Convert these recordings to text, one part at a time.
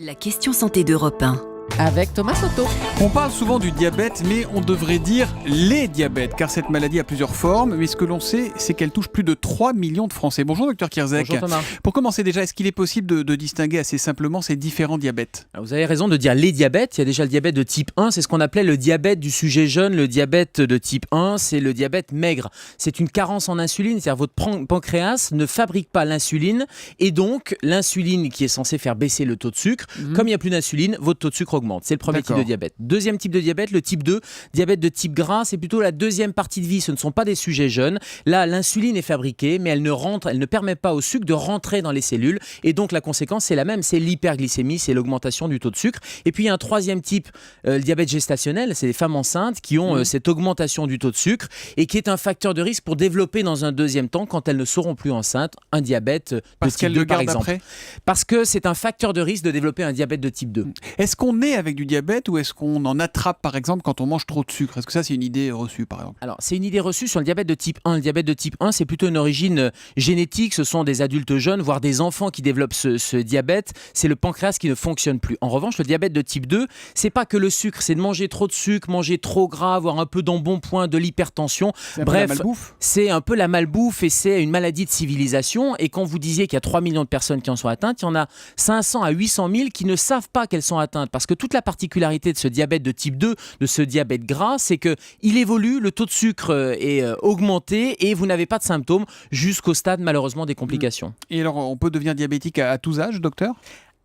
La question santé d'Europe 1. Avec Thomas Soto. On parle souvent du diabète, mais on devrait dire les diabètes, car cette maladie a plusieurs formes. Mais ce que l'on sait, c'est qu'elle touche plus de 3 millions de Français. Bonjour, docteur Kierzek. Bonjour Thomas. Pour commencer déjà, est-ce qu'il est possible de distinguer assez simplement ces différents diabètes ? Alors, vous avez raison de dire les diabètes. Il y a déjà le diabète de type 1, c'est ce qu'on appelait le diabète du sujet jeune. Le diabète de type 1, c'est le diabète maigre. C'est une carence en insuline, c'est-à-dire votre pancréas ne fabrique pas l'insuline, et donc l'insuline qui est censée faire baisser le taux de sucre, comme il n'y a plus d'insuline, votre taux de sucre augmente. C'est le premier type de diabète. Deuxième type de diabète, le type 2, diabète de type gras, c'est plutôt la deuxième partie de vie. Ce ne sont pas des sujets jeunes. Là, l'insuline est fabriquée, mais elle ne permet pas au sucre de rentrer dans les cellules. Et donc, la conséquence, c'est la même, c'est l'hyperglycémie, c'est l'augmentation du taux de sucre. Et puis, il y a un troisième type, le diabète gestationnel, c'est les femmes enceintes qui ont cette augmentation du taux de sucre et qui est un facteur de risque pour développer dans un deuxième temps, quand elles ne seront plus enceintes, un diabète de type 2, par exemple. Parce que c'est un facteur de risque de développer un diabète de type 2. Est-ce qu'on est avec du diabète ou est-ce qu'on en attrape, par exemple, quand on mange trop de sucre ? Est-ce que ça, c'est une idée reçue, par exemple ? Alors, c'est une idée reçue sur le diabète de type 1. Le diabète de type 1, c'est plutôt une origine génétique. Ce sont des adultes jeunes, voire des enfants qui développent ce diabète. C'est le pancréas qui ne fonctionne plus. En revanche, le diabète de type 2, c'est pas que le sucre, c'est de manger trop de sucre, manger trop gras, avoir un peu d'embonpoint, de l'hypertension. Bref, c'est un peu la malbouffe et c'est une maladie de civilisation. Et quand vous disiez qu'il y a 3 millions de personnes qui en sont atteintes, il y en a 500 à 800 000 qui ne savent pas qu'elles sont atteintes. Parce que toute la particularité de ce diabète de type 2, de ce diabète gras, c'est qu'il évolue, le taux de sucre est augmenté et vous n'avez pas de symptômes jusqu'au stade malheureusement des complications. Et alors, on peut devenir diabétique à tous âges, docteur ?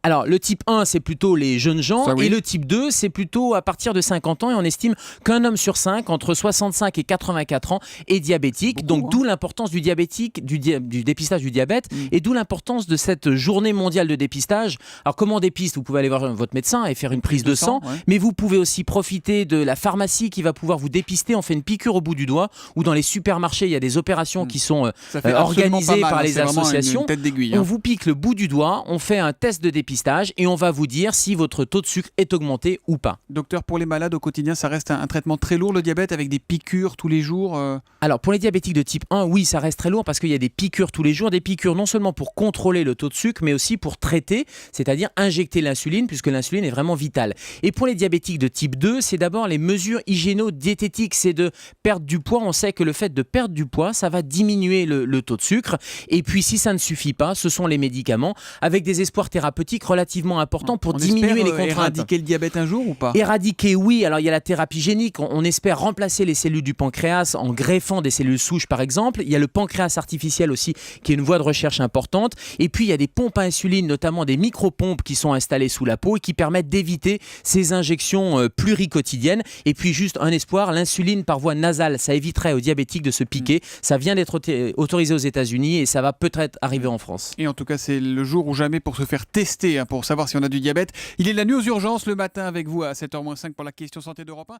Alors, le type 1, c'est plutôt les jeunes gens, et le type 2, c'est plutôt à partir de 50 ans, et on estime qu'un homme sur 5, entre 65 et 84 ans, est diabétique. Donc, d'où l'importance du dépistage du diabète, et d'où l'importance de cette journée mondiale de dépistage. Alors, comment on dépiste ? Vous pouvez aller voir votre médecin et faire une prise de sang, mais vous pouvez aussi profiter de la pharmacie qui va pouvoir vous dépister. On fait une piqûre au bout du doigt, ou dans les supermarchés, il y a des opérations qui sont organisées par les associations. On vous pique le bout du doigt, on fait un test de dépistage, et on va vous dire si votre taux de sucre est augmenté ou pas. Docteur, pour les malades au quotidien, ça reste un traitement très lourd, le diabète, avec des piqûres tous les jours Alors, pour les diabétiques de type 1, oui, ça reste très lourd parce qu'il y a des piqûres tous les jours. Des piqûres non seulement pour contrôler le taux de sucre, mais aussi pour traiter, c'est-à-dire injecter l'insuline, puisque l'insuline est vraiment vitale. Et pour les diabétiques de type 2, c'est d'abord les mesures hygiéno-diététiques, c'est de perdre du poids. On sait que le fait de perdre du poids, ça va diminuer le taux de sucre. Et puis, si ça ne suffit pas, ce sont les médicaments, avec des espoirs thérapeutiques relativement importants pour diminuer les contraintes. Éradiquer le diabète un jour ou pas ? Éradiquer, oui. Alors, il y a la thérapie génique. On espère remplacer les cellules du pancréas en greffant des cellules souches, par exemple. Il y a le pancréas artificiel aussi, qui est une voie de recherche importante. Et puis, il y a des pompes à insuline, notamment des micro-pompes qui sont installées sous la peau et qui permettent d'éviter ces injections pluriquotidiennes. Et puis, juste un espoir, l'insuline par voie nasale, ça éviterait aux diabétiques de se piquer. Ça vient d'être autorisé aux États-Unis et ça va peut-être arriver en France. Et en tout cas, c'est le jour ou jamais pour se faire tester, pour savoir si on a du diabète. Il est la nuit aux urgences le matin avec vous à 7h-5 pour la question santé d'Europe 1.